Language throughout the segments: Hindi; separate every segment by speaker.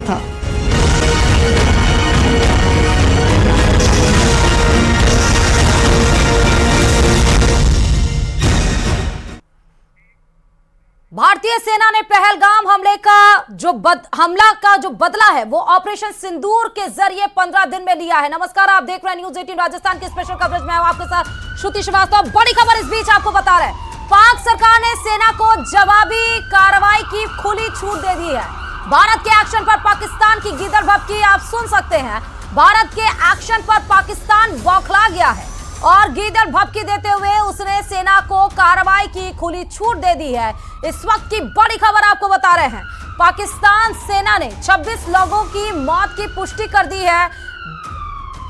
Speaker 1: था।
Speaker 2: भारतीय सेना ने पहलगाम हमला का जो बदला है वो ऑपरेशन सिंदूर के जरिए 15 दिन में लिया है। नमस्कार, आप देख रहे हैं न्यूज 18 राजस्थान की स्पेशल कवरेज में। आपके साथ श्रुति श्रीवास्तव। बड़ी खबर इस बीच आपको बता रहे हैं, पाक सरकार ने सेना को जवाबी कार्रवाई की खुली छूट दे दी है। भारत के एक्शन पर पाकिस्तान की गीदड़ भभकी आप सुन सकते हैं। भारत के एक्शन पर पाकिस्तान बौखला गया है और गीदड़ भभकी देते हुए उसने सेना को कार्रवाई की खुली छूट दे दी है। इस वक्त की बड़ी खबर आपको बता रहे हैं, पाकिस्तान सेना ने 26 लोगों की मौत की पुष्टि कर दी है।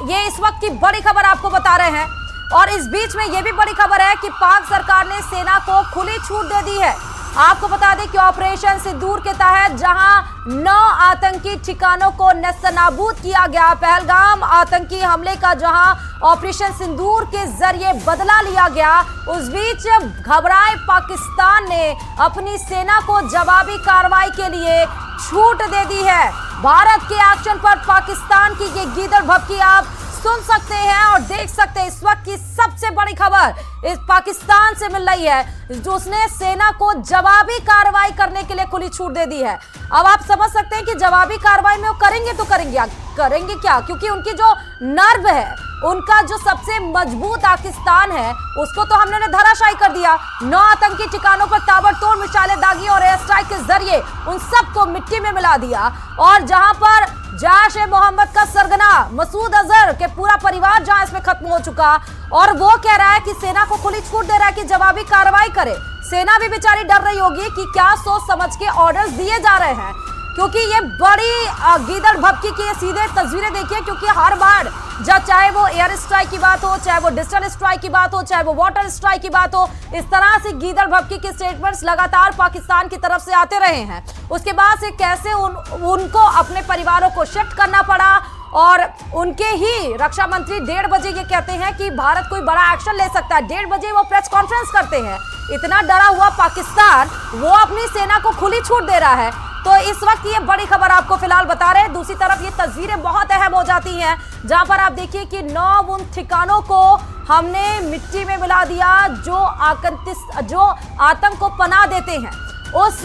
Speaker 2: ये इस वक्त की बड़ी खबर आपको बता रहे हैं। और इस बीच में यह भी बड़ी खबर है कि पाक सरकार ने सेना को खुली छूट दे दी है। आपको बता दें कि ऑपरेशन सिंदूर के तहत जहां 9 आतंकी ठिकानों को नेस्तनाबूद किया गया, पहलगाम आतंकी हमले का जहां ऑपरेशन सिंदूर के जरिए बदला लिया गया, उस बीच घबराए पाकिस्तान ने अपनी सेना को जवाबी कार्रवाई के लिए छूट दे दी है। भारत के एक्शन पर पाकिस्तान की ये गीदड़ भभकी आप सुन सकते हैं और देख सकते हैं। इस वक्त की सबसे बड़ी खबर इस पाकिस्तान से मिल रही है, जो उसने सेना को जवाबी कार्रवाई करने के लिए खुली छूट दे दी है। अब आप समझ सकते हैं कि जवाबी कार्रवाई में वो करेंगे तो करेंगे क्या, क्योंकि उनकी जो नर्व है, उनका जो सबसे मजबूत पाकिस्तान है, उसको तो हमने धराशायी कर दिया। 9 आतंकी ठिकानों पर ताबड़तोड़ मिसाइलें दागी और एयर स्ट्राइक के जरिए उन सबको मिट्टी में मिला दिया। और जहां पर जैश-ए-मोहम्मद का सरगना मसूद अजहर के पूरा परिवार जहां इसमें खत्म हो चुका, और वो कह रहा है कि सेना को खुली छूट दे रहा है कि जवाबी कार्रवाई करे। सेना भी बेचारी डर रही होगी कि क्या सोच समझ के ऑर्डर्स दिए जा रहे हैं, क्योंकि ये बड़ी गीदड़ भभकी की सीधे तस्वीरें देखिए। क्योंकि हर बार जब चाहे वो एयर स्ट्राइक की बात हो, चाहे वो डिजिटल स्ट्राइक की बात हो, चाहे वो वाटर स्ट्राइक की बात हो, इस तरह से गीदड़ भभकी के स्टेटमेंट्स लगातार पाकिस्तान की तरफ से आते रहे हैं। उसके बाद से कैसे उनको अपने परिवारों को शिफ्ट करना पड़ा, और उनके ही रक्षा मंत्री 1:30 बजे ये कहते हैं कि भारत कोई बड़ा एक्शन ले सकता है। 1:30 बजे वो प्रेस कॉन्फ्रेंस करते हैं। इतना डरा हुआ पाकिस्तान वो अपनी सेना को खुली छूट दे रहा है। तो इस वक्त ये बड़ी खबर आपको फिलहाल बता रहे हैं। दूसरी तरफ ये तस्वीरें बहुत अहम हो जाती हैं, जहां पर आप देखिए कि 9 उन ठिकानों को हमने मिट्टी में मिला दिया जो आतंक को पनाह देते हैं। उस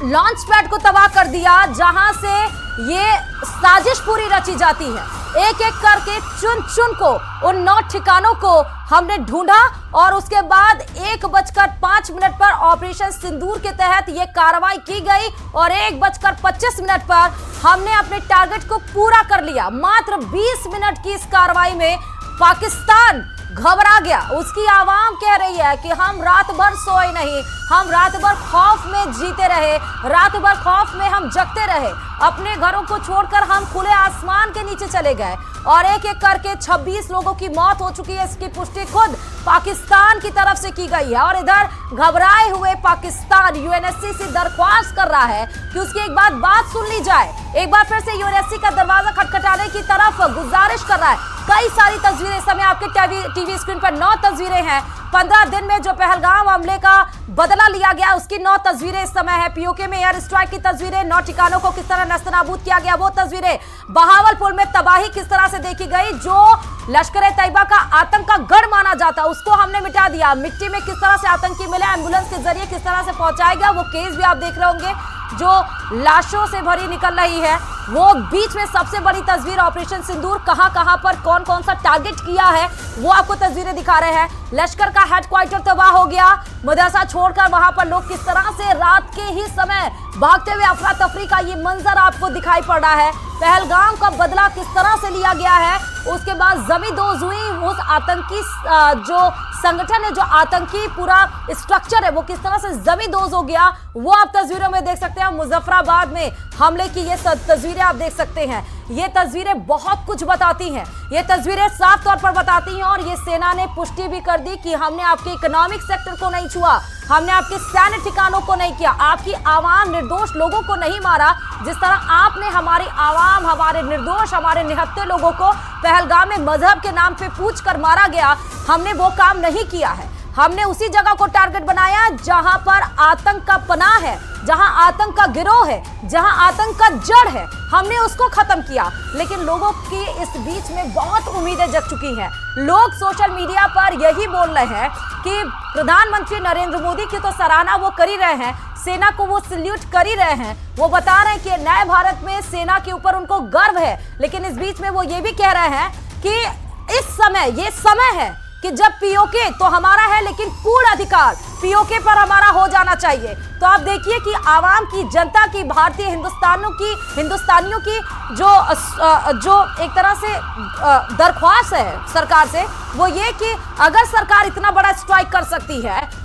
Speaker 2: लॉन्च पैड को तबाह कर दिया जहां से ये साजिश पूरी रची जाती है। एक एक करके चुन चुन को उन 9 ठिकानों को हमने ढूंढा और उसके बाद 1:05 पर ऑपरेशन सिंदूर के तहत ये कार्रवाई की गई और 1:25 पर हमने अपने टारगेट को पूरा कर लिया। मात्र 20 मिनट की इस कार्रवाई में पाकिस्तान घबरा गया। उसकी आवाम कह रही है कि हम रात भर सोए नहीं, हम रात भर खौफ में जीते रहे, रात भर खौफ में हम जगते रहे, अपने घरों को छोड़कर हम खुले आसमान के नीचे चले गए और एक एक करके 26 लोगों की मौत हो चुकी है। इसकी पुष्टि खुद पाकिस्तान की तरफ से की गई है। और इधर घबराए हुए पाकिस्तान यूएनएससी से दरख्वास्त कर रहा है कि उसकी एक बात सुन ली जाए। एक बार फिर से यूएनएससी का दरवाजा खटखटाने की तरफ गुजारिश कर रहा है। कई सारी तस्वीरें इस समय आपके टीवी स्क्रीन पर 9 तस्वीरें हैं। 15 दिन में जो पहलगाम हमले का बदला लिया गया उसकी 9 तस्वीरें इस समय है। पीओके में एयर स्ट्राइक की तस्वीरें, 9 ठिकानों को किस तरह नेस्तनाबूद किया गया वो तस्वीरें, बहावलपुर में तबाही किस तरह से देखी गई, जो लश्कर-ए-तैयबा का आतंक का गढ़ माना जाता उसको हमने मिटा दिया। मिट्टी में किस तरह से आतंकी मिले, एम्बुलेंस के जरिए किस तरह से पहुंचाया गया, वो केस भी आप देख रहे होंगे जो लाशों से भरी निकल रही है। वो बीच में सबसे बड़ी तस्वीर ऑपरेशन सिंदूर, कहां पर कौन कौन सा टारगेट किया है वो आपको तस्वीरें दिखा रहे हैं। लश्कर का हेडक्वार्टर तबाह हो गया, मदरसा छोड़कर वहां पर लोग किस तरह से रात के ही समय भागते हुए, अफरा तफरी का ये मंजर आपको दिखाई पड़ रहा है। पहलगाम का बदला किस तरह से लिया गया है, उसके बाद जमींदोज हुई उस आतंकी जो संगठन है, जो आतंकी पूरा स्ट्रक्चर है, वो किस तरह से जमींदोज हो गया वो आप तस्वीरों में देख सकते हैं। मुजफ्फराबाद में हमले की ये तस्वीरें आप देख सकते हैं। ये तस्वीरें बहुत कुछ बताती हैं, ये तस्वीरें साफ तौर पर बताती हैं। और ये सेना ने पुष्टि भी कर दी कि हमने आपके इकोनॉमिक सेक्टर को नहीं छुआ, हमने आपके सैन्य ठिकानों को नहीं किया, आपकी आवाम निर्दोष लोगों को नहीं मारा। जिस तरह आपने हमारी आवाम, हमारे निर्दोष, हमारे निहत्थे लोगों को पहलगाम में मजहब के नाम पे पूछ कर मारा गया, हमने वो काम नहीं किया है। हमने उसी जगह को टारगेट बनाया जहां पर आतंक का पनाह है, जहां आतंक का गिरोह है, जहां आतंक का जड़ है, हमने उसको खत्म किया। लेकिन लोगों की इस बीच में बहुत उम्मीदें जग चुकी हैं। लोग सोशल मीडिया पर यही बोल रहे हैं कि प्रधानमंत्री नरेंद्र मोदी की तो सराहना वो कर ही रहे हैं, सेना को वो सल्यूट कर ही रहे हैं, वो बता रहे हैं कि नए भारत में सेना के ऊपर उनको गर्व है। लेकिन इस बीच में वो ये भी कह रहे हैं कि इस समय ये समय है कि जब पीओके तो हमारा है, लेकिन पूर्ण अधिकार पीओके पर हमारा हो जाना चाहिए। तो आप देखिए कि आवाम की, जनता की, भारतीय हिंदुस्तानियों की जो एक तरह से दरख्वास्त है सरकार से, वो ये कि अगर सरकार इतना बड़ा स्ट्राइक कर सकती है